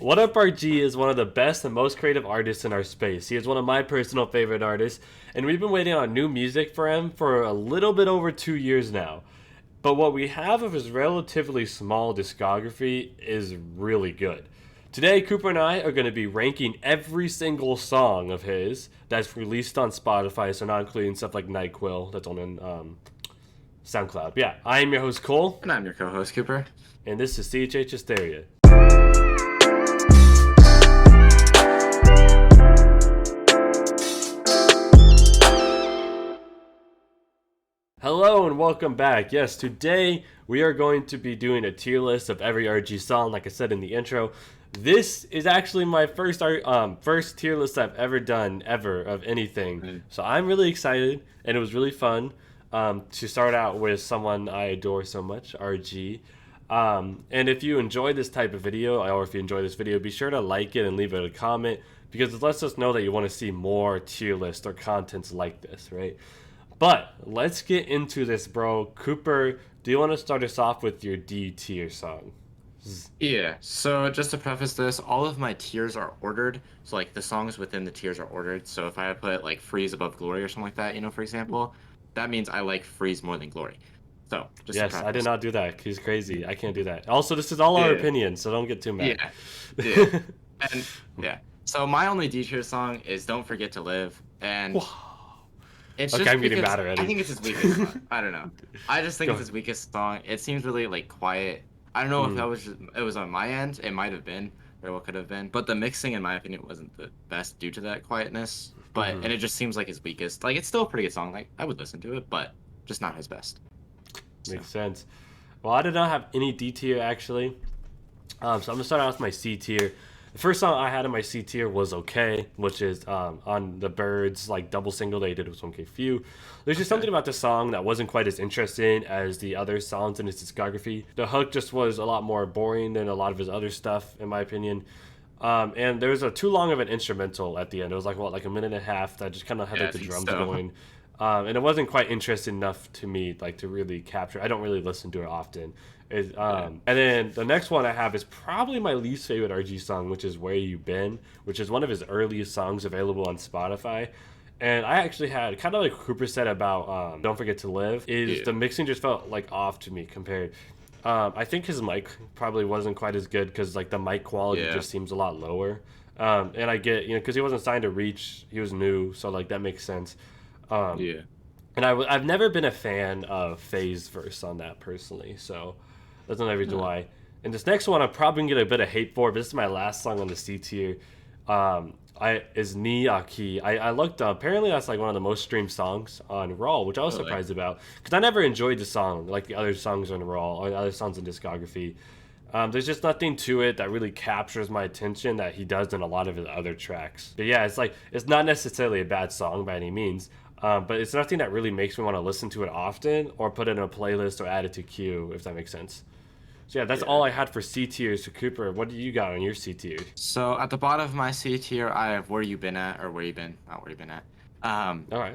WHATUPRG is one of the best and most creative artists in our space. He is one of my personal favorite artists, and we've been waiting on new music for him for a little bit over 2 years now. But what we have of his relatively small discography is really good. Today, Cooper and I are going to be ranking every single song of his that's released on Spotify, so not including stuff like NyQuil that's on SoundCloud. Yeah, I am your host, Cole. And I'm your co-host, Cooper. And this is CHH Hysteria. Hello and welcome back. Yes, today we are going to be doing a tier list of every RG song, like I said in the intro. This is actually my first tier list I've ever done, of anything. So I'm really excited, and it was really fun to start out with someone I adore so much, RG. And if you enjoy this type of video, or if you enjoy this video, be sure to like it and leave it a comment, because it lets us know that you want to see more tier lists or contents like this, right? But let's get into this, bro. Cooper, do you want to start us off with your D tier song? Yeah, so just to preface this, all of my tiers are ordered. So like the songs within the tiers are ordered. So if I put like Freeze above Glory or something like that, for example, that means I like Freeze more than Glory. So just yes, I did not do that. He's crazy. I can't do that. Also, this is all our opinions, so don't get too mad. Yeah. And yeah. So my only D tier song is Don't Forget to Live. And it's okay, just I'm getting mad already. I think it's his weakest song. I don't know. I just think it's his weakest song. It seems really like quiet. I don't know if that was it was on my end. It might have been, or what could have been. But the mixing, in my opinion, wasn't the best due to that quietness. But and it just seems like his weakest. Like it's still a pretty good song. Like I would listen to it, but just not his best. Makes sense. Well, I did not have any D tier actually. So I'm gonna start out with my C tier. The first song I had in my C tier was Okay, which is on the Birds like double single they did with 1K Few. There's just something about the song that wasn't quite as interesting as the other songs in his discography. The hook just was a lot more boring than a lot of his other stuff, in my opinion. And there was a too long of an instrumental at the end. It was like a minute and a half that just kind of had like the drums going. And it wasn't quite interesting enough to me, like to really capture. I don't really listen to it often. And then the next one I have is probably my least favorite RG song, which is Where You Been, which is one of his earliest songs available on Spotify. And I actually had, kind of like Cooper said about Don't Forget to Live, the mixing just felt like off to me compared. I think his mic probably wasn't quite as good because like the mic quality just seems a lot lower. And I get, because he wasn't signed to Reach, he was new, so like that makes sense. And I've never been a fan of Faye's verse on that personally, so that's another reason why. And this next one I'm probably gonna get a bit of hate for, but this is my last song on the C tier. Is Ni Aki. I looked up. Apparently that's like one of the most streamed songs on Raw, which I was surprised about because I never enjoyed the song like the other songs on Raw or other songs in discography. There's just nothing to it that really captures my attention that he does in a lot of his other tracks. But yeah, it's not necessarily a bad song by any means. But it's nothing that really makes me want to listen to it often or put it in a playlist or add it to queue, if that makes sense. So yeah, that's all I had for C tiers. So Cooper, what do you got on your C tier? So at the bottom of my C tier, I have Where You Been At, or Where You Been, not Where You Been At. All right.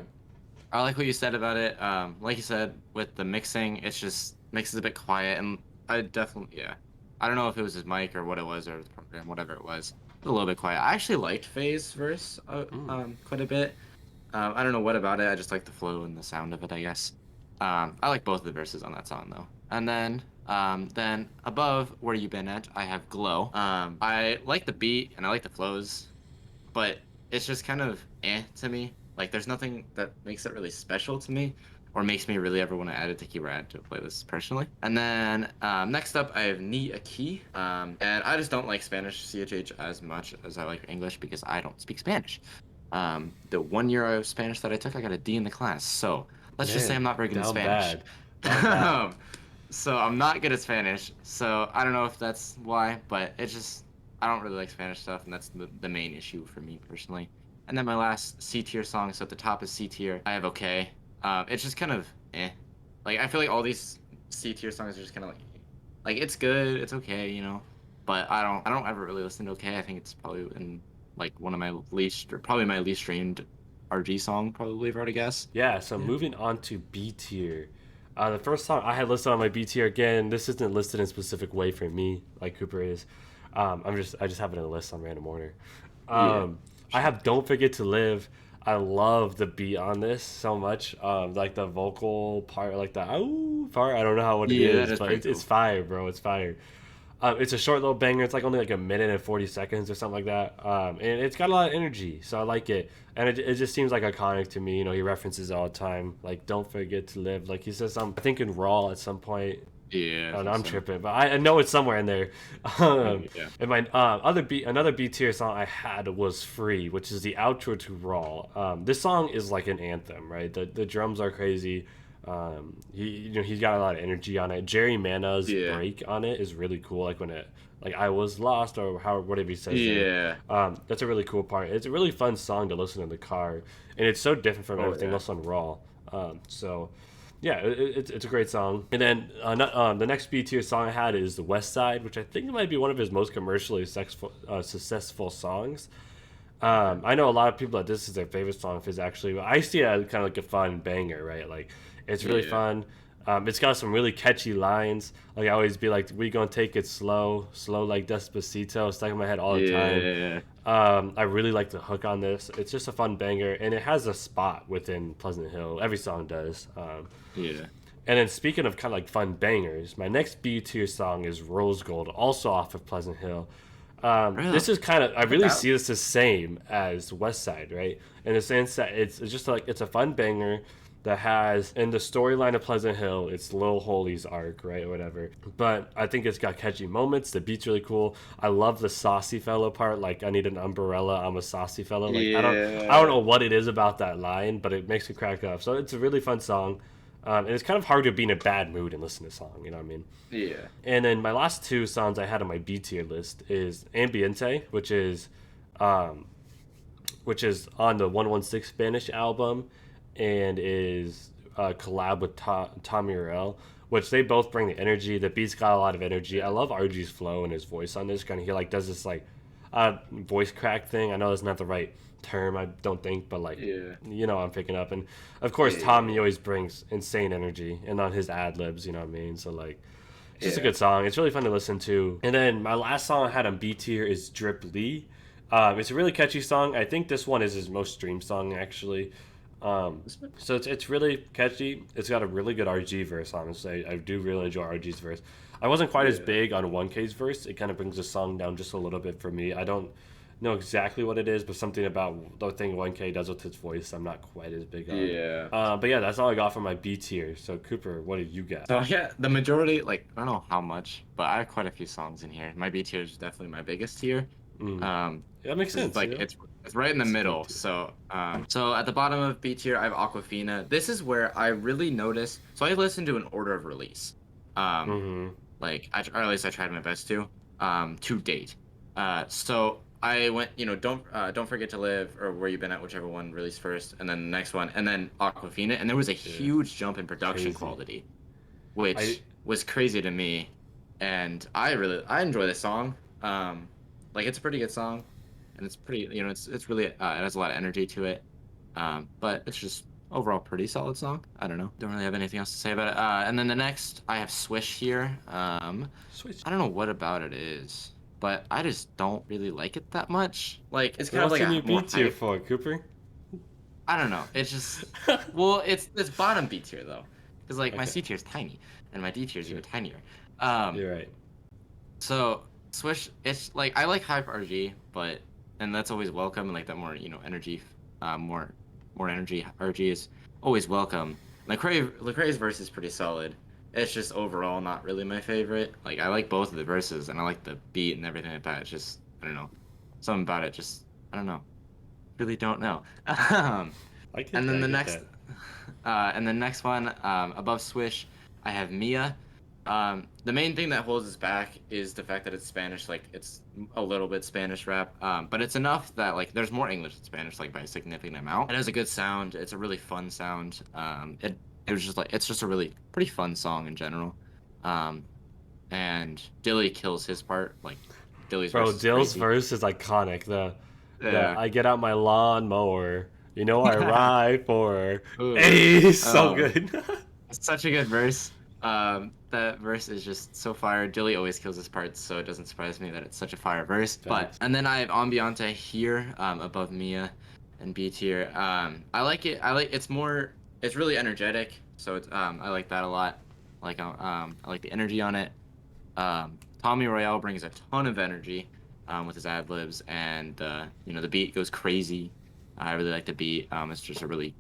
I like what you said about it. Like you said, with the mixing, it's just makes it a bit quiet, and I definitely, I don't know if it was his mic or what it was, or the program, whatever it was. A little bit quiet. I actually liked Faye's verse quite a bit. I don't know what about it. I just like the flow and the sound of it, I guess. I like both of the verses on that song, though. And then above Where You Been At, I have Glow. I like the beat and I like the flows, but it's just kind of to me. Like, there's nothing that makes it really special to me or makes me really ever want to add it to keep or add to a playlist personally. And then next up, I have Ni Aki. And I just don't like Spanish CHH as much as I like English because I don't speak Spanish. The 1 year of Spanish that I took, I got a D in the class. So let's just say I'm not very good at Spanish. Bad. So I'm not good at Spanish. So I don't know if that's why, but it's just I don't really like Spanish stuff, and that's the main issue for me personally. And then my last C tier song. So at the top is C tier. I have Okay. It's just kind of Like I feel like all these C tier songs are just kind of like it's good, it's okay, But I don't ever really listen to Okay. I think it's probably in like one of my probably my least streamed RG song, probably, if I were to guess. Yeah, so moving on to B tier. The first song I had listed on my B tier, again, this isn't listed in a specific way for me, like Cooper is. I just have it in a list on random order. Yeah. I Sure. have "Don't Forget to Live." I love the beat on this so much. Like the vocal part, like the "ow" part. I don't know how what it Yeah, that is, is but pretty it's cool. fire, bro. It's fire. It's a short little banger. It's like only like a minute and 40 seconds or something like that. And it's got a lot of energy, so I like it. And it just seems like iconic to me. You know, he references it all the time. Like, "Don't forget to live." Like he says something. I think in Raw at some point. Yeah, I Oh, no, think I'm so. tripping, but I know it's somewhere in there. Um, Yeah. and my another B tier song I had was "Free," which is the outro to Raw. This song is like an anthem, right? The drums are crazy. He's got a lot of energy on it. Jerry Mana's Yeah. break on it is really cool. Like when it like "I was lost" or how whatever he says there. Yeah. That's a really cool part. It's a really fun song to listen in the car, and it's so different from Oh everything yeah. else on Raw. So yeah, it's a great song. And then the next B tier song I had is "The West Side," which I think might be one of his most commercially successful songs. Okay. I know a lot of people that this is their favorite song of his actually, but I see it as kind of like a fun banger, right? Like it's really Yeah. fun. It's got some really catchy lines. Like I always be like, "We gonna take it slow, slow like Despacito." Stuck in my head all the time. Yeah. I really like the hook on this. It's just a fun banger, and it has a spot within Pleasant Hill. Every song does. Yeah. And then speaking of kind of like fun bangers, my next B tier song is "Rose Gold," also off of Pleasant Hill. Really? This is kind of I Look at really that. see this the same as West Side, right? In the sense that it's just like it's a fun banger that has in the storyline of Pleasant Hill, it's Lil Holy's arc, right, or whatever. But I think it's got catchy moments. The beat's really cool. I love the saucy fellow part. Like I need an umbrella. I'm a saucy fellow. Like I don't Yeah. know what it is about that line, but it makes me crack up. So it's a really fun song. And it's kind of hard to be in a bad mood and listen to a song, you know what I mean? Yeah. And then my last two songs I had on my B tier list is Ambiente, um, which is on the 116 Spanish album, and is a collab with Tommy Morell, which they both bring the energy. The beat's got a lot of energy. I Yeah. love RG's flow and his voice on this. Kind of he like does this like voice crack thing. I know that's not the right term, I don't think, but like Yeah. you know what I'm picking up. And of Yeah. course Tommy Yeah. always brings insane energy, and on his ad libs, you know what I mean. So like it's just a Yeah. good song. It's really fun to listen to. And then my last song I had on B tier is "Drip Lee." It's a really catchy song. I think this one is his most streamed song actually. So it's really catchy. It's got a really good RG verse. Honestly, I do really enjoy RG's verse. I wasn't quite as Yeah. big on 1K's verse. It kind of brings the song down just a little bit for me. I don't know exactly what it is, but something about the thing 1K does with his voice, I'm not quite as big on. Yeah. But yeah, that's all I got for my B tier. So Cooper, what do you got? So yeah, the majority, like I don't know how much, but I have quite a few songs in here. My B tier is definitely my biggest tier. Mm. Um, Yeah, that makes 'Cause it's sense. like You know, it's right in the it's a good middle. tier. So at the bottom of B tier, I have Aquafina. This is where I really notice. So I listen to an order of release. Um, Mm-hmm. like or at least I tried my best to date. So I went, don't forget to live or where you been at, whichever one released first, and then the next one, and then Aquafina, and there was a Yeah, huge jump in production crazy. quality, I which was crazy to me, and I enjoy this song. Like it's a pretty good song, and it's pretty, it's really it has a lot of energy to it. But it's just overall pretty solid song. I don't know. Don't really have anything else to say about it. And then the next I have Swish here. switch. I don't know what about it is, but I just don't really like it that much. Like it's Then kind of what's like in a your B more tier hype. for, Cooper? I don't know. It's just well, it's bottom B tier though, because like my Okay, C tier is tiny, and my D tier is even sure. tinier. Um, You're right. so Swish, it's like I like hype RG, but and that's always welcome, and like that more energy, more energy RG is always welcome. Lecrae's verse is pretty solid. It's just overall not really my favorite. Like I like both of the verses, and I like the beat and everything like that. It's just I don't know, something about it. Just I don't know. Really don't know. And then I the get next, that. and the next one above Swish, I have Mia. The main thing that holds us back is the fact that it's Spanish. Like it's a little bit Spanish rap, but it's enough that like there's more English than Spanish, like by a significant amount. It has a good sound. It's a really fun sound. It was just like it's just a really pretty fun song in general. Um, and Dilly kills his part. Like Dilly's Bro, verse is Dill's crazy. verse is iconic. The Yeah. I get out my lawnmower. You know I ride for her. Ooh. Hey, so Oh, good. such a good verse. That verse is just so fire. Dilly always kills his parts, so it doesn't surprise me that it's such a fire verse. But Facts. and then I have Ambiente here, above Mia and B tier. I like it. It's really energetic, so I like that a lot. I like the energy on it. Tommy Royale brings a ton of energy, with his ad libs, and the beat goes crazy. I really like the beat. It's just a really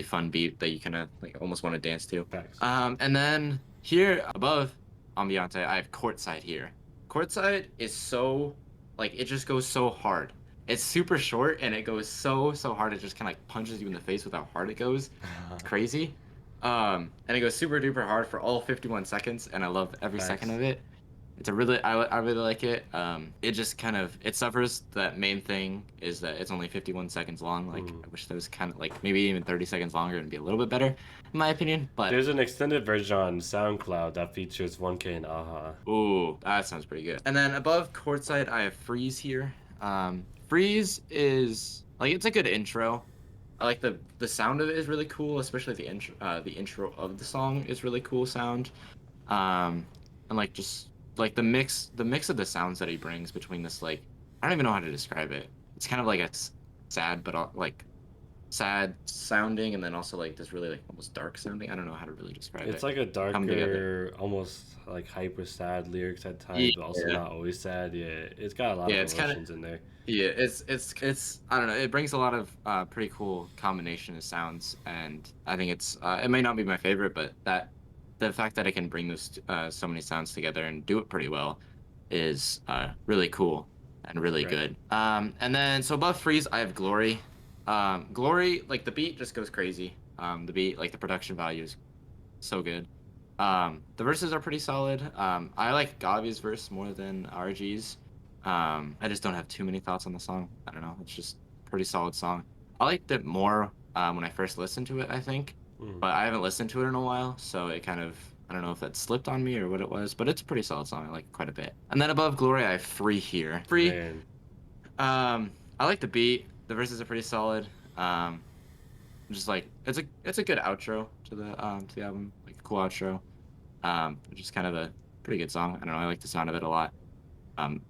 fun beat that you kind of like almost want to dance to. Facts. And then here above Ambiente, I have Courtside here. Courtside is so like it just goes so hard. It's super short and it goes so hard. It just kind of like punches you in the face with how hard it goes. It's crazy. And it goes super duper hard for all 51 seconds, and I love every second Facts. of it. I really like it. It just kind of it suffers that main thing is that it's only 51 seconds long. Like I wish there was kind of like maybe even 30 seconds longer and be a little bit better, in my opinion. But There's an extended version on SoundCloud that features 1K and Aha. ooh, that sounds pretty good. And then above Courtside, I have Freeze here. Freeze is like it's a good intro. I like the sound of it is really cool, especially the intro of the song is really cool sound. And like just like the mix of the sounds that he brings between this like I don't even know how to describe it. It's kind of like a sad but like sad sounding and then also like this really like almost dark sounding. I don't know how to really describe It's it. like a Come together. darker, almost like hyper sad lyrics at times, but also Yeah. not always sad. Yeah, it's got a lot Yeah, of it's kind of emotions in there. yeah, it's I don't know. It brings a lot of pretty cool combination of sounds, and I think it may not be my favorite, but that the fact that it can bring those so many sounds together and do it pretty well is really cool and really Right. good. And then so above Freeze, I have Glory. Glory, like the beat just goes crazy. The beat, like the production value is so good. The verses are pretty solid. I like Gavi's verse more than RG's. I just don't have too many thoughts on the song. I don't know. It's just a pretty solid song. I liked it more when I first listened to it, I think, Mm. but I haven't listened to it in a while, so it kind of I don't know if that slipped on me or what it was, but it's a pretty solid song. I like it quite a bit. And then above Glory, I have Free here. Free. Man, I like the beat. The verses are pretty solid. Just like it's a good outro to the album, like a cool outro. Which is kind of a pretty good song. I don't know. I like the sound of it a lot.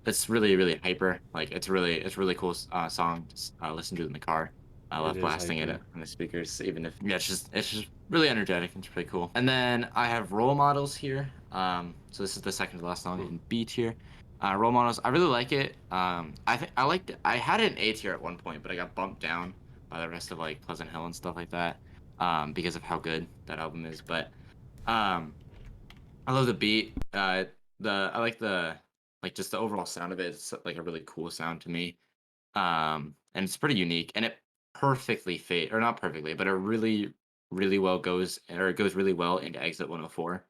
It's really hyper. Like it's really cool song. Just listen to it in the car. I it love is blasting it hyper. on the speakers, even if yeah, it's just really energetic. It's pretty cool. And then I have Role Models here. So this is the second to last song Mm. in B tier. Role Models, I really like it. I think I liked it. I had it in A tier at one point, but I got bumped down by the rest of like Pleasant Hill and stuff like that. Because of how good that album is. But um, I love the beat. I like the like just the overall sound of it. It's like a really cool sound to me. And it's pretty unique, and it perfectly fade or not perfectly, but it really well goes or it goes really well into Exit 104,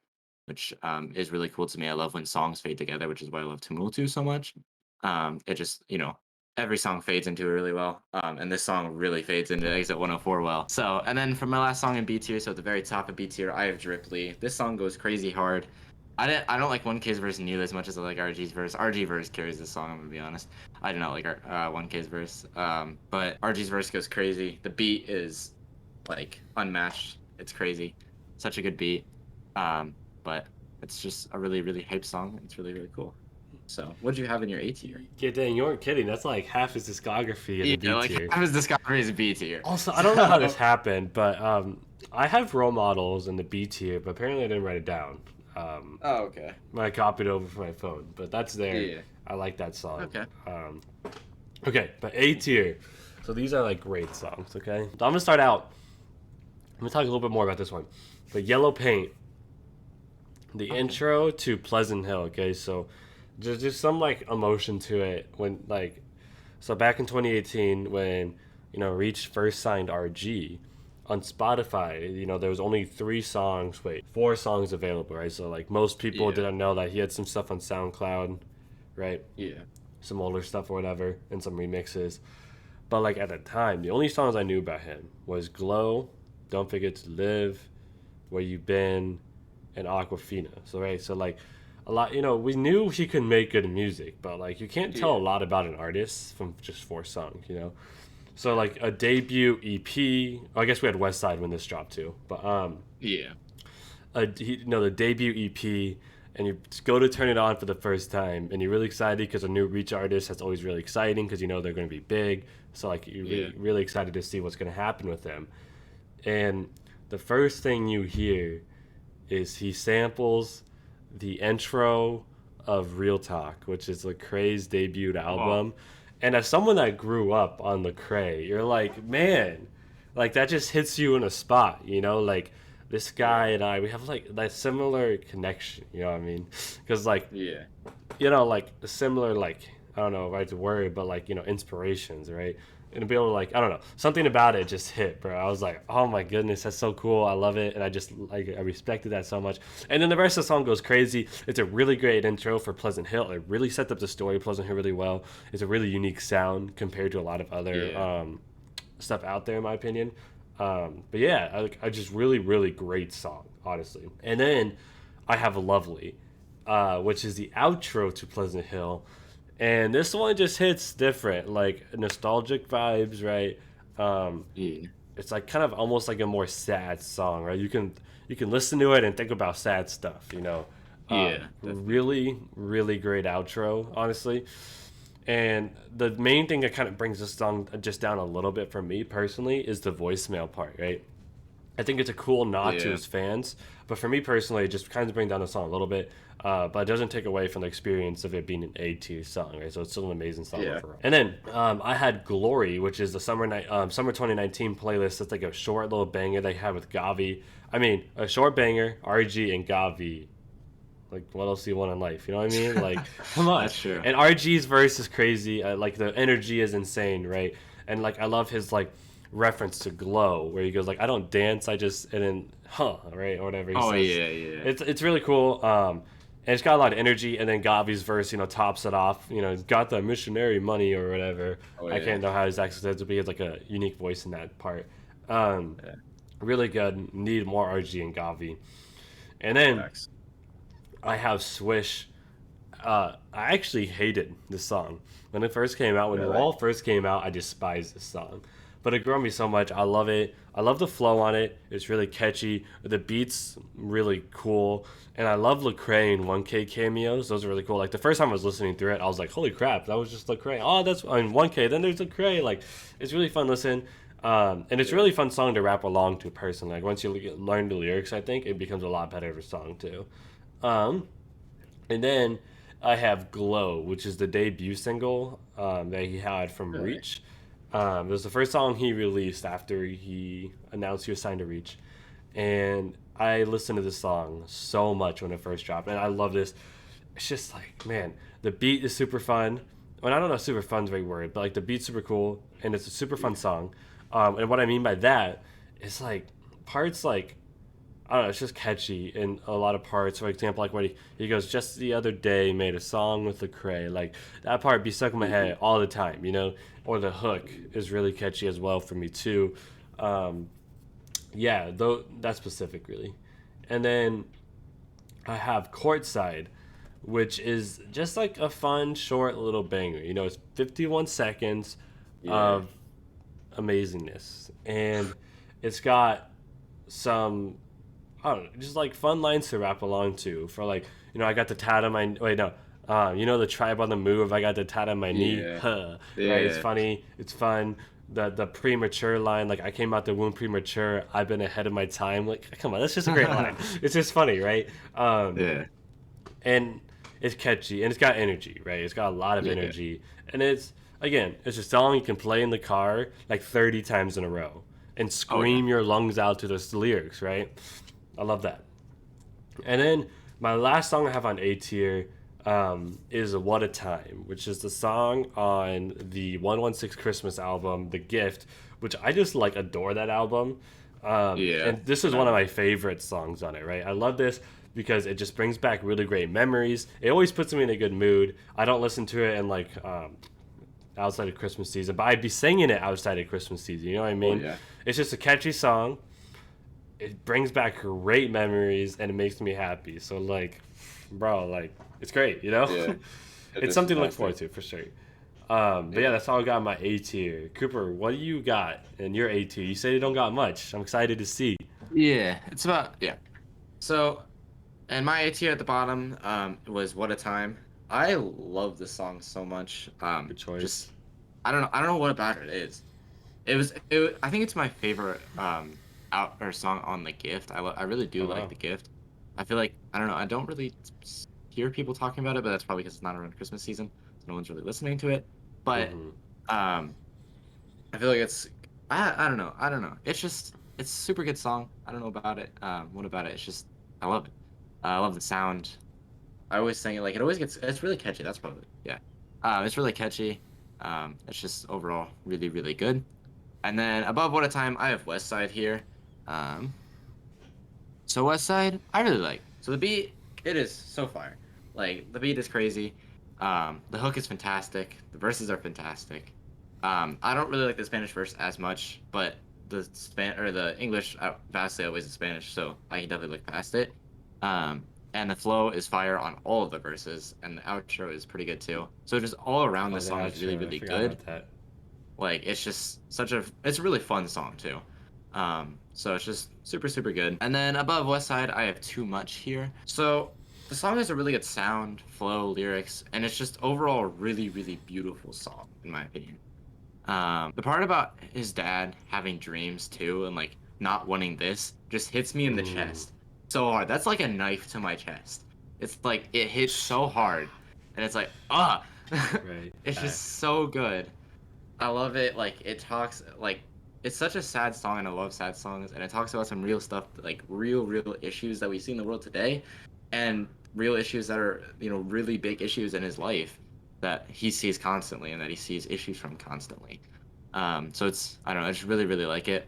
which is really cool to me. I love when songs fade together, which is why I love Tumultu so much. It just every song fades into it really well, and this song really fades into Exit 104 well. So, and then for my last song in B tier, so at the very top of B tier, I have Dripply. This song goes crazy hard. I don't like 1K's verse nearly as much as I like RG's verse. RG verse carries this song, I'm gonna be honest. I do not like 1K's verse. But RG's verse goes crazy. The beat is like unmatched. It's crazy. Such a good beat. But it's just a really hype song. It's really cool. So, what do you have in your A tier? Yeah, dang, you weren't kidding. That's like half his discography in the B Yeah, like tier. half his discovery is B tier. Also, I don't know how this happened, but I have role models in the B tier, but apparently I didn't write it down. Oh, okay. I copied it over from my phone, but that's there. Yeah. I like that song. Okay. Okay, but A tier. So these are like great songs. Okay, so I'm gonna start out. I'm gonna talk a little bit more about this one. But Yellow Paint, the intro to Pleasant Hill. Okay, so there's just some like emotion to it when like, so back in 2018 when Reach first signed RG on Spotify, there was only four songs available, right? So like most people Yeah. didn't know that he had some stuff on SoundCloud, right? Yeah. Some older stuff or whatever, and some remixes. But like at the time, the only songs I knew about him was Glow, Don't Forget to Live, Where You Been, and Aquafina. So right, so like a lot, we knew he could make good music, but like you can't tell a Yeah. lot about an artist from just four songs. So like a debut EP. I guess we had West Side when this dropped too, but Yeah. the debut EP, and you just go to turn it on for the first time, and you're really excited because a new Reach artist that's always really exciting because you know they're going to be big. So like you're Yeah. really excited to see what's going to happen with them. And the first thing you hear is he samples the intro of Real Talk, which is Lecrae's debut Oh, album. And as someone that grew up on Lecrae, you're like, man, like that just hits you in a spot, you know? Like this guy yeah. and I, we have like that similar connection, you know what I mean? Because like, Yeah. like a similar like I don't know right the word, but like inspirations, right? And to be able to like I don't know something about it just hit, bro. I was like, oh my goodness, that's so cool. I love it, and I just like I respected that so much. And then the rest of the song goes crazy. It's a really great intro for Pleasant Hill. It really sets up the story of Pleasant Hill really well. It's a really unique sound compared to a lot of other Yeah. stuff out there, in my opinion. But yeah, I just really great song, honestly. And then I have a lovely, which is the outro to Pleasant Hill, and this one just hits different, like nostalgic vibes, right? Um, Yeah. it's like kind of almost like a more sad song, right? You can listen to it and think about sad stuff, Yeah. Definitely. really great outro, honestly. And the main thing that kind of brings this song just down a little bit for me personally is the voicemail part, right? I think it's a cool nod to Yeah. his fans, but for me personally, it just kind of brings down the song a little bit. But it doesn't take away from the experience of it being an A tier song, right? So it's still an amazing song Yeah. overall. And then I had Glory, which is the summer 2019 playlist. That's like a short little banger they had with Gavi. I mean, a short banger, RG and Gavi. Like, what else do you want in life? You know what I mean? Like, come on. That's true. And RG's verse is crazy. Like, the energy is insane, right? And, like, I love his, like, reference to Glow, where he goes, like, I don't dance, I just, and then, right? Or whatever he Oh says. yeah. Yeah. It's really cool. And it's got a lot of energy. And then Gavi's verse, tops it off. He's got the missionary money or whatever. Oh I yeah. can't know how his accent says it, but he has, like, a unique voice in that part. Um, Yeah. really good. Need more RG and Gavi. And then Facts. I have Swish. I actually hated this song when it first came out. When it Really. all first came out, I despised this song, but it grew on me so much. I love it. I love the flow on it. It's really catchy. The beats really cool, and I love Lecrae and 1K cameos. Those are really cool. Like the first time I was listening through it, I was like, "Holy crap, that was just Lecrae!" Oh, that's I mean 1K. Then there's Lecrae. Like, it's really fun to listen. And it's a Yeah. really fun song to rap along to personally. Like once you learn the lyrics, I think it becomes a lot better of a song too. Um, and then I have Glow, which is the debut single that he had from Really. Reach. It was the first song he released after he announced he was signed to Reach. And I listened to this song so much when it first dropped. And I love this. It's just like, man, the beat is super fun. Well, I don't know if super fun's the right word, but like the beat's super cool. And it's a super fun Yeah. song. And what I mean by that is like parts like I don't know, it's just catchy in a lot of parts. For example, like when he goes, just the other day made a song with Lecrae. Like that part be stuck in my Mhm. head all the time, Or the hook is really catchy as well for me too. Um, yeah, though that's specific really. And then I have Courtside, which is just like a fun, short little banger. It's 51 seconds Yeah. of amazingness, and it's got some I don't know, just like fun lines to rap along to. For like, I got the tat on my wait no, the tribe on the move. I got the tat on my knee. Yeah. Huh. Right? It's Yeah. funny. It's fun. The premature line, like I came out the womb premature. I've been ahead of my time. Like, come on, that's just a great line. It's just funny, right? Yeah. And it's catchy and it's got energy, right? It's got a lot of Yeah. energy, and it's a song you can play in the car like 30 times in a row and Oh yeah. scream your lungs out to the lyrics, right? I love that. And then my last song I have on A tier is "What a Time," which is the song on the 116 Christmas album, "The Gift," which I just like adore that album. Yeah. And this is one of Phenomenal. my favorite songs on it, right? I love this because it just brings back really great memories. It always puts me in a good mood. I don't listen to it in like outside of Christmas season, but I'd be singing it outside of Christmas season. You know what I Oh mean? yeah. It's just a catchy song. It brings back great memories and it makes me happy. So like, bro, like it's great. Yeah. It It's is something to look forward fantastic. to for sure. But yeah, Yeah. that's all I got in my A tier. Cooper, what do you got in your A tier? You say you don't got much. I'm excited to see. Yeah. It's about yeah. So, and my A tier at the bottom was What a Time. I love this song so much. Good Just choice. I don't know what about it is. I think it's my favorite out or song on The Gift. I really Oh do like wow. The Gift. I feel like I don't know, I don't really hear people talking about it, but that's probably because it's not around Christmas season, so no one's really listening to it. But Mm-hmm. um I feel like it's I don't know. I don't know. It's a super good song. I don't know about it. What about it? It's just I love it. I love the sound. I always sing it like it always gets it's really catchy. That's probably yeah. It's really catchy. It's just overall really really good. And then above What a Time, I have West Side here. Um, so West Side, I really like. So the beat, it is so fire. Like the beat is crazy. The hook is fantastic. The verses are fantastic. I don't really like the Spanish verse as much, but the English vastly outweighs the Spanish, so I can definitely look past it. And the flow is fire on all of the verses, and the outro is pretty good too. So just all around the Oh, the song is really outro. I really forgot good. about that. Like it's just it's a really fun song too. So it's just super super good. And then above West Side, I have Too Much here. So the song has a really good sound, flow, lyrics, and it's just overall a really really beautiful song in my opinion. The part about his dad having dreams too and like not wanting this just hits me in the Mm. chest so hard. That's like a knife to my chest. It's like it hits so hard, and it's like ah, Right. it's just Facts. so good. I love it. Like it talks like it's such a sad song, and I love sad songs. And it talks about some real stuff, like real issues that we see in the world today, and real issues that are really big issues in his life that he sees constantly, and that he sees issues from constantly. So it's I don't know. I just really really like it.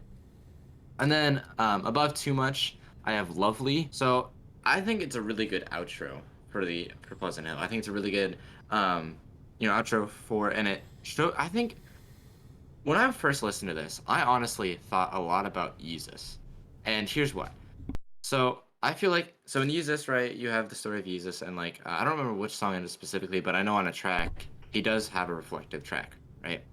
And then above Too Much, I have Lovely. So I think it's a really good outro for Pleasant Hill. I think it's a really good outro for and it show. I think when I first listened to this, I honestly thought a lot about Yeezus. And here's why. So I feel like so in Yeezus, right, you have the story of Yeezus, and like I don't remember which song it is specifically, but I know on a track he does have a reflective track, right?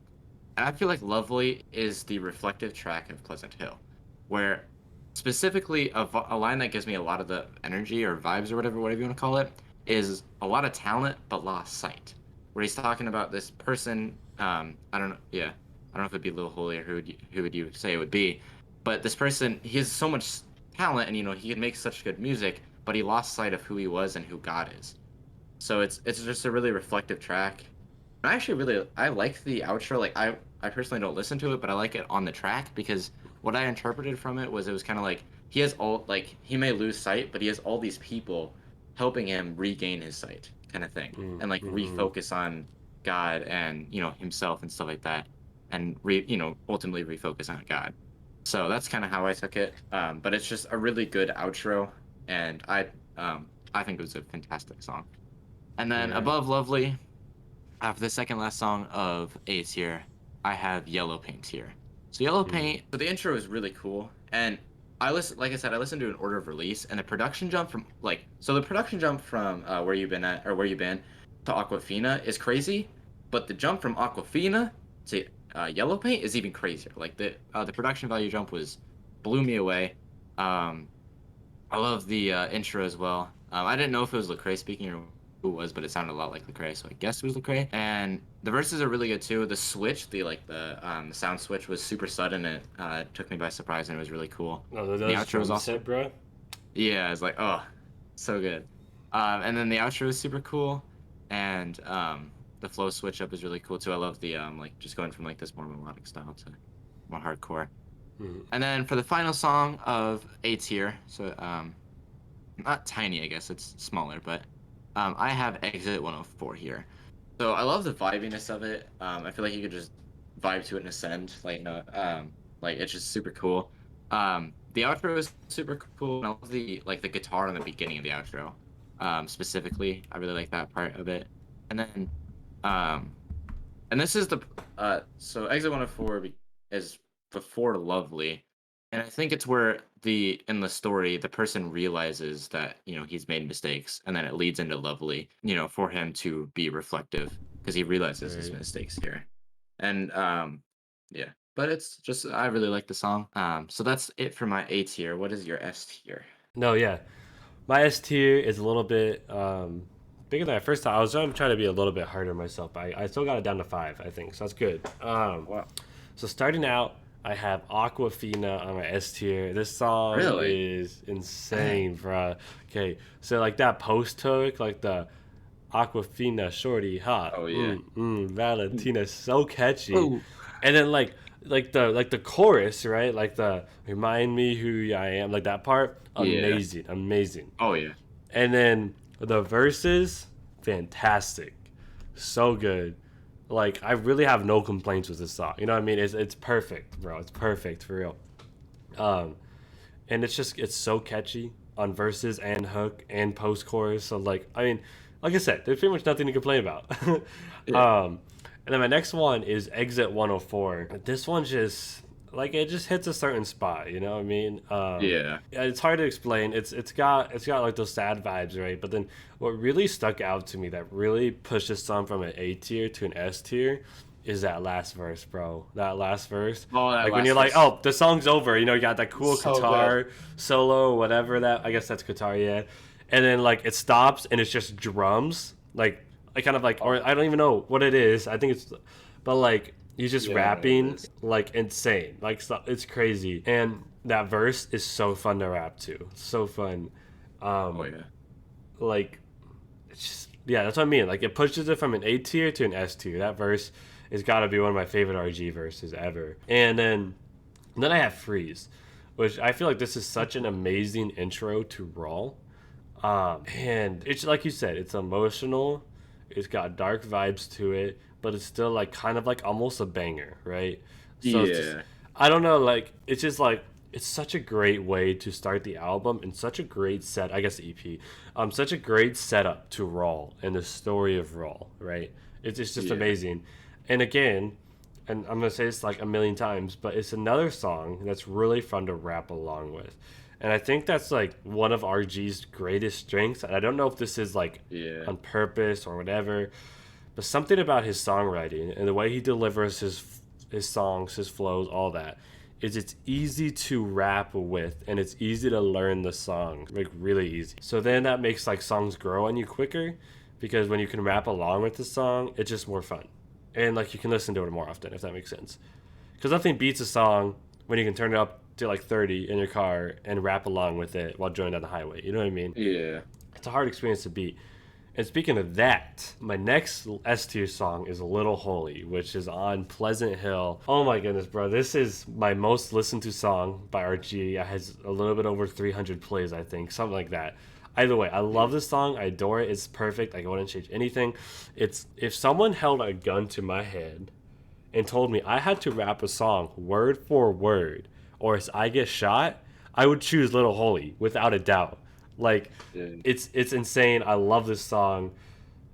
And I feel like Lovely is the reflective track of Pleasant Hill, where specifically a line that gives me a lot of the energy or vibes or whatever you want to call it is a lot of talent but lost sight. Where he's talking about this person, I don't know, yeah, I don't know if it'd be Lil Holy or who would you say it would be, but this person he has so much talent and he can make such good music, but he lost sight of who he was and who God is. So it's just a really reflective track. I actually really I like the outro. Like I personally don't listen to it, but I like it on the track because what I interpreted from it was kind of like he has all like he may lose sight, but he has all these people helping him regain his sight, kind of thing, and like Mm-hmm. refocus on God and himself and stuff like that, and ultimately refocus on God. So that's kind of how I took it. But it's just a really good outro, and I think it was a fantastic song. And then Right. above Lovely, for the second last song of A tier, I have Yellow Paint here. So Yellow Mm. Paint, so the intro is really cool, and like I said, I listened to an order of release, and the production jump from Where You Been At or Where You Been to Aquafina is crazy, but the jump from Aquafina to Yellow Paint is even crazier. Like the production value jump was blew me away. Um, I love the intro as well. I didn't know if it was Lecrae speaking or who it was, but it sounded a lot like Lecrae, so I guess it was Lecrae. And the verses are really good too. The switch, the sound switch was super sudden. It took me by surprise, and it was really cool. No, And the those outro was drums also hit, bro. yeah, it's like oh, so good. And then the outro is super cool, and the flow switch up is really cool too. I love the like just going from like this more melodic style to more hardcore. Mm. And then for the final song of A tier, so not tiny, I guess it's smaller, but I have Exit 104 here. So I love the vibiness of it. I feel like you could just vibe to it and ascend, like no, like it's just super cool. The outro is super cool, and I love the guitar in the beginning of the outro. Specifically, I really like that part of it. And then, um, and this is the so Exit 104 is before Lovely, and I think it's where in the story the person realizes that he's made mistakes, and then it leads into Lovely, for him to be reflective because he realizes his Right. mistakes here, and yeah. But it's just I really like the song. So that's it for my A tier. What is your S tier? No, yeah. My S tier is a little bit bigger than I first thought. I was trying to be a little bit harder on myself, but I still got it down to 5, I think. So that's good. Wow. So starting out, I have Aquafina on my S tier. This song Really? is insane, bruh. Okay, so like that post hook, like the Aquafina shorty hot, Oh yeah. Valentina, so catchy. Oh. And then like the chorus, right? Like the remind me who I am, like that part, Yeah. amazing, amazing. Oh yeah. And then the verses, fantastic, so good. Like I really have no complaints with this song. You know what I mean? It's perfect, bro. It's perfect for real. Um, and it's so catchy on verses and hook and post chorus. So like I mean, like I said, there's pretty much nothing to complain about. Yeah. um, and then my next one is Exit 104. This one just like it just hits a certain spot. You know what I mean? Yeah. Yeah, it's hard to explain. It's got like those sad vibes, right? But then what really stuck out to me that really pushed this song from an A tier to an S tier is that last verse, bro. That last verse. Oh, that Like when last you're like, verse. oh, the song's over. You know, you got that cool So guitar solo, whatever that. I guess that's guitar, yeah. And then like it stops and it's just drums, like kind of like, or I don't even know what it is. I think it's, but like he's just Yeah, I know what it rapping is. like insane, like it's crazy. And that verse is so fun to rap to, so fun. Oh Um, yeah. like it's just yeah, that's what I mean. Like it pushes it from an A tier to an S tier. That verse has got to be one of my favorite RG verses ever. And then I have Freeze, which I feel like this is such an amazing intro to Raw. And it's like you said, it's emotional. It's got dark vibes to it, but it's still like kind of like almost a banger, right? So it's just Yeah. I don't know, like it's just like it's such a great way to start the album and such a great set, I guess the EP, such a great setup to Raw and the story of Raw, right? It's just Yeah. amazing. And again, and I'm gonna say this like a million times, but it's another song that's really fun to rap along with. And I think that's like one of RG's greatest strengths. And I don't know if this is like Yeah. on purpose or whatever, but something about his songwriting and the way he delivers his songs, his flows, all that is it's easy to rap with and it's easy to learn the song, like really easy. So then that makes like songs grow on you quicker because when you can rap along with the song, it's just more fun. And like you can listen to it more often if that makes sense. Because nothing beats a song when you can turn it up to like 30 in your car and rap along with it while driving down the highway. You know what I mean? Yeah. It's a hard experience to beat. And speaking of that, my next S tier song is Little Holy, which is on Pleasant Hill. Oh my goodness, bro. This is my most listened to song by RG. It has a little bit over 300 plays, I think. Something like that. Either way, I love this song. I adore it. It's perfect. I wouldn't change anything. It's if someone held a gun to my head and told me I had to rap a song word for word or as I get shot, I would choose Little Holy without a doubt. Like Yeah. it's insane. I love this song.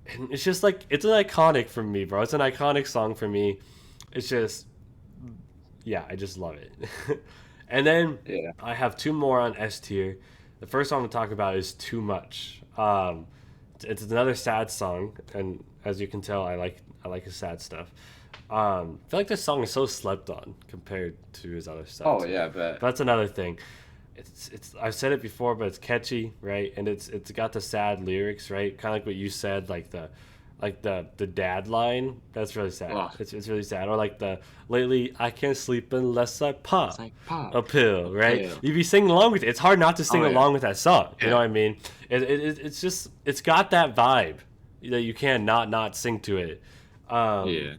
And it's just like it's an iconic for me, bro. It's an iconic song for me. It's just yeah, I just love it. And then Yeah. I have two more on S tier. The first song I'm gonna talk about is Too Much. It's another sad song, and as you can tell, I like his sad stuff. I feel like this song is so slept on compared to his other stuff Oh too. yeah, but But that's another thing. It's I've said it before, but it's catchy, right? And it's got the sad lyrics, right? Kind of like what you said, like the dad line. That's really sad. oh, It's really sad. Or like the lately I can't sleep unless I it's pop like pop. a pill, right? Yeah. You be singing along with it. It's hard not to sing Oh yeah. along with that song. You know Yeah. what I mean? It's just it's got that vibe that you can't not sing to it. Yeah.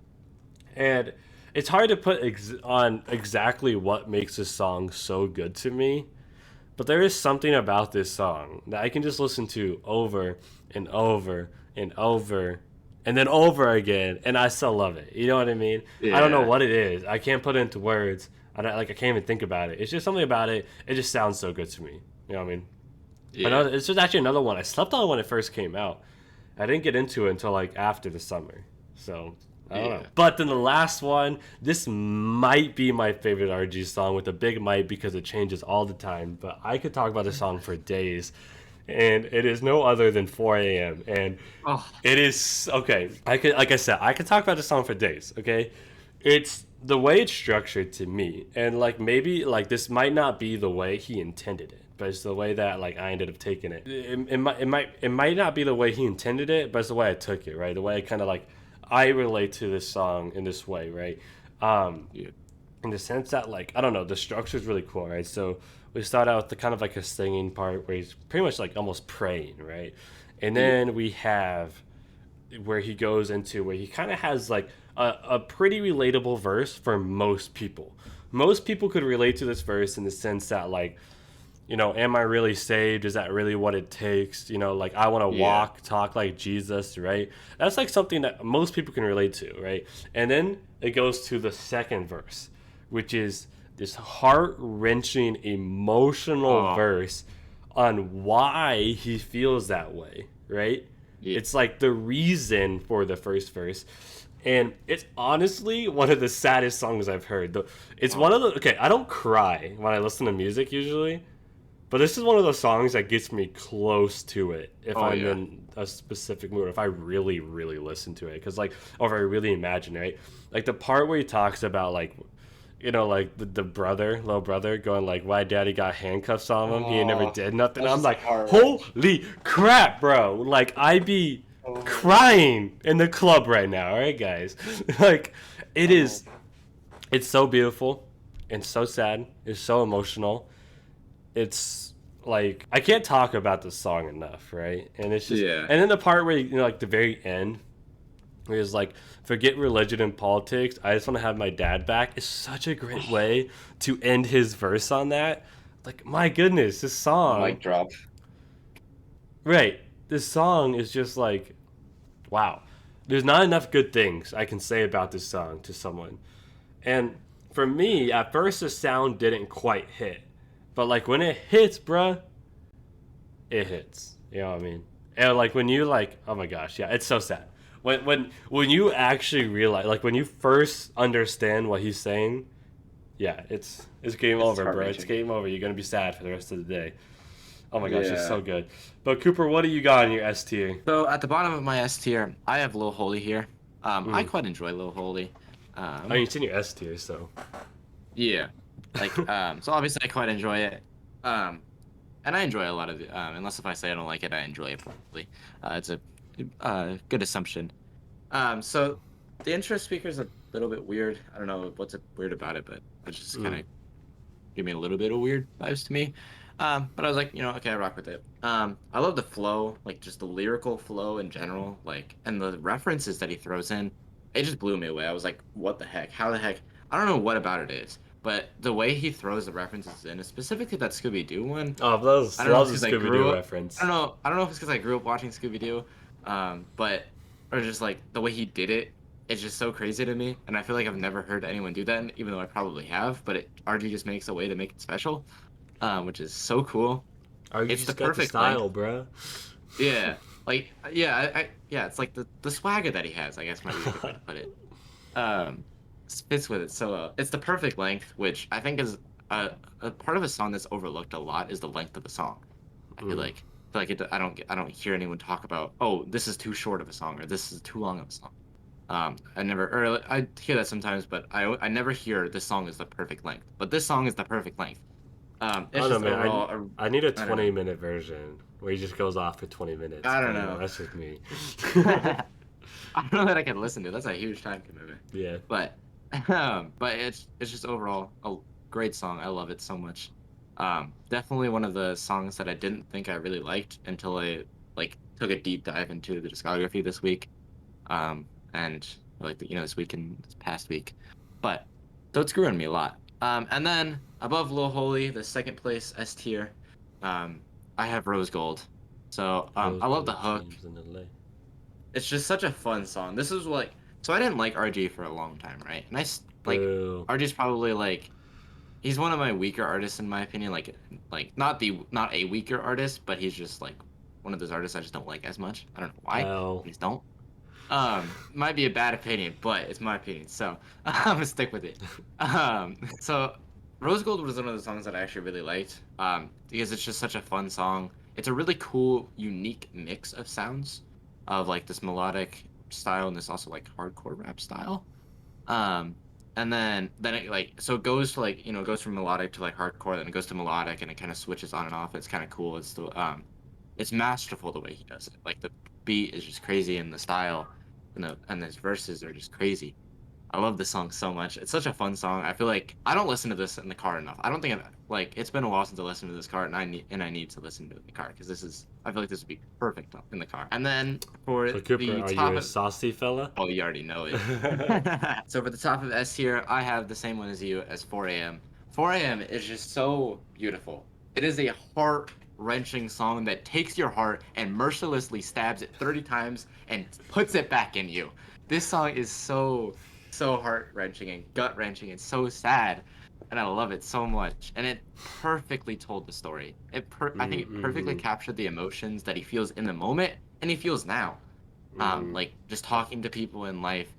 And it's hard to put on exactly what makes this song so good to me, but there is something about this song that I can just listen to over and over and over and then over again, and I still love it. You know what I mean? I don't know Yeah. what it is. I can't put it into words. I can't even think about it. It's just something about it. It just sounds so good to me. You know what I mean? Yeah. It's just actually another one. I slept on when it first came out. I didn't get into it until like after the summer. So I don't know. Yeah. But then the last one, this might be my favorite RG song with a big might because it changes all the time. But I could talk about this song for days. And it is no other than 4 a.m. And Oh. it is okay. I could talk about this song for days, okay? It's the way it's structured to me. And like maybe like this might not be the way he intended it. but it's the way that like I ended up taking it. It might not be the way he intended it, but it's the way I took it, right? The way I kind of like I relate to this song in this way, right? Um, Yeah. in the sense that like I don't know, the structure is really cool, right? So we start out with the kind of like a singing part where he's pretty much like almost praying, right? And Yeah. then we have where he goes into where he kind of has like a pretty relatable verse for most people. Most people could relate to this verse in the sense that like, am I really saved? Is that really what it takes? Like I want to Yeah. walk, talk like Jesus, right? That's like something that most people can relate to, right? And then it goes to the second verse, which is this heart wrenching, emotional Oh. verse on why he feels that way, right? Yeah. It's like the reason for the first verse. And it's honestly one of the saddest songs I've heard. It's Oh. one of the okay. I don't cry when I listen to music usually, but this is one of those songs that gets me close to it if Oh I'm yeah. in a specific mood, if I really, really listen to it. Because, like, or if I really imagine it, right? Like, the part where he talks about, like, like the little brother, going, like, why daddy got handcuffs on him. He ain't never Oh, did nothing. that's I'm just a like, heart wrench. holy crap, bro. Like, I be Oh. crying in the club right now, all right, guys? Like, it Oh. is, it's so beautiful and so sad. It's so emotional. It's like I can't talk about the song enough, right? And it's just Yeah. and then the part where like the very end where it's like forget religion and politics. I just want to have my dad back. Is such a great way to end his verse on that. Like my goodness, this song, Mic drop. right? This song is just like wow. There's not enough good things I can say about this song to someone. And for me, at first the sound didn't quite hit. But like when it hits, bruh, it hits. You know what I mean? And like when you like, oh my gosh, yeah, it's so sad. When you actually realize, like when you first understand what he's saying, yeah, it's game It's over, heart bro. It's wrenching. game over. You're gonna be sad for the rest of the day. Oh my gosh, it's Yeah. so good. But Cooper, what do you got in your S tier? So at the bottom of my S tier, I have Lil Holy here. I Mm. quite enjoy Lil Holy. I mean, it's in your S tier, so. Yeah. Like, so obviously I quite enjoy it. Um, and I enjoy a lot of it. Unless if I say I don't like it, I enjoy it probably. It's a good assumption. So the intro speaker is a little bit weird. I don't know what's weird about it, but it just kind Mm. of gave me a little bit of weird vibes to me. But I was like, okay, I rock with it. I love the flow, like just the lyrical flow in general, like, and the references that he throws in. It just blew me away. I was like, what the heck? How the heck? I don't know what about it is, but the way he throws the references in, specifically that Scooby Doo one. Oh, I don't know that if was it's a because I Scooby grew Doo up. reference. I don't know if it's because I grew up watching Scooby Doo, but or just like the way he did it. It's just so crazy to me, and I feel like I've never heard anyone do that, even though I probably have. But RG just makes a way to make it special, which is so cool. Oh, you It's the just got the perfect length. style, bro. Yeah, like yeah, it's like the swagger that he has. I guess might be a good way to put it. Um, fits with it so well. It's the perfect length, which I think is a part of a song that's overlooked a lot is the length of the song. Mm. I feel like I don't hear anyone talk about, oh, this is too short of a song or this is too long of a song. I hear that sometimes, but I never hear this song is the perfect length. But this song is the perfect length. I It's don't know, just man. overall, I need a I don't know. 20-minute version where he just goes off for 20 minutes. I But don't know. that's just me. I don't know that I can listen to. That's a huge time commitment. Yeah. But but it's just overall a great song. I love it so much. Definitely one of the songs that I didn't think I really liked until I like took a deep dive into the discography this week. And like this week and this past week. But so it's grew on me a lot. And then above Low Holy, the second place S tier, I have Rose Gold. So Rose I love the gold hook. seams in LA. It's just such a fun song. This is like so I didn't like RG for a long time, right? And like Boo. RG's probably like he's one of my weaker artists in my opinion. Like not a weaker artist, but he's just like one of those artists I just don't like as much. I don't know why. L. I just don't. Might be a bad opinion, but it's my opinion, so I'm gonna stick with it. So Rose Gold was one of the songs that I actually really liked, because it's just such a fun song. It's a really cool, unique mix of sounds, of like this melodic style and this also like hardcore rap style. Um, then it like so it goes to like it goes from melodic to like hardcore, then it goes to melodic, and it kind of switches on and off. It's kind of cool. It's masterful the way he does it. Like the beat is just crazy, and the style and his verses are just crazy. I love this song so much. It's such a fun song. I feel like I don't listen to this in the car enough. I don't think like it's been a while since I listened to this car, and I need to listen to it in the car because this is I feel like this would be perfect in the car. And then for So Cooper, the are you top a of saucy fella? oh, you already know it. So for the top of S tier, I have the same one as you as 4 a.m. 4 a.m. is just so beautiful. It is a heart-wrenching song that takes your heart and mercilessly stabs it 30 times and puts it back in you. This song is so heart-wrenching and gut-wrenching and so sad, and I love it so much. And it perfectly told the story. I think it perfectly Mm-hmm. captured the emotions that he feels in the moment and he feels now. Mm-hmm. Like just talking to people in life,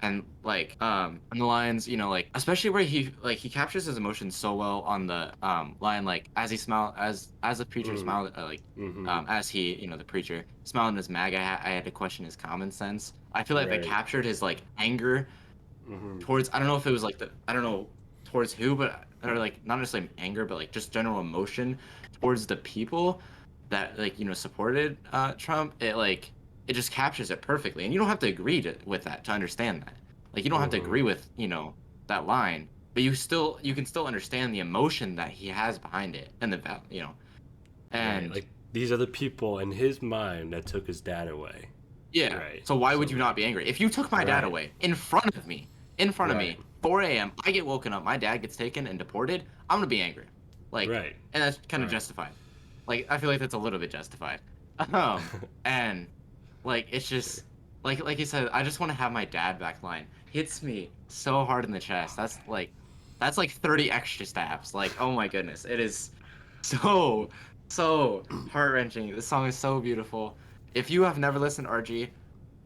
and like and the lines, like especially where he captures his emotions so well on the line, like as he smiled, as the preacher smiled, Mm-hmm. as he, the preacher smiled in his mag, I had to question his common sense. I feel like they Right. captured his like anger Mm-hmm. towards, I don't know if it was like I don't know towards who, but or like not necessarily anger, but like just general emotion towards the people that like supported Trump. It just captures it perfectly, and you don't have to agree with that to understand that. Like you don't have to Mm-hmm. agree with that line, but you can still understand the emotion that he has behind it and Right. and Like these are the people in his mind that took his dad away. yeah. Right. So why So would you not like, be angry if you took my dad right. away in front of Right. me, 4 a.m. I get woken up, my dad gets taken and deported. I'm gonna be angry, like, Right. and that's kind of Right. justified. Like I feel like that's a little bit justified. Um, and like it's just like you said, I just want to have my dad back line hits me so hard in the chest. That's like 30 extra stabs. Like oh my goodness, it is so so heart wrenching. This song is so beautiful. If you have never listened to RG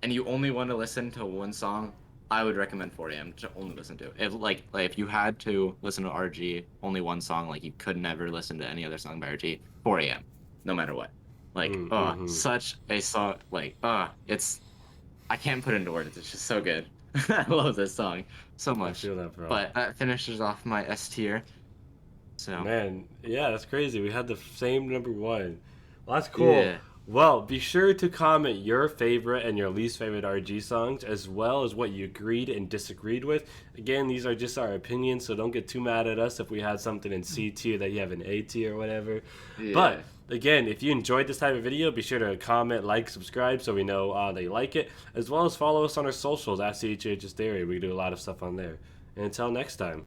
and you only want to listen to one song, I would recommend 4 a.m. to only listen to. If if you had to listen to RG only one song, like you could never listen to any other song by RG, 4 a.m. No matter what. Like, Mm-hmm. such a song. Like, it's I can't put it into words. It's just so good. I love this song so I much. feel that, bro. But that finishes off my S tier. So Man, yeah, that's crazy. We had the same number one. Well, that's cool. yeah, Well, be sure to comment your favorite and your least favorite RG songs, as well as what you agreed and disagreed with. Again, these are just our opinions, so don't get too mad at us if we had something in C tier that you have in A tier or whatever. yeah. But again, if you enjoyed this type of video, be sure to comment, like, subscribe, so we know that you like it, as well as follow us on our socials at CHHS Dairy. We do a lot of stuff on there. And until next time.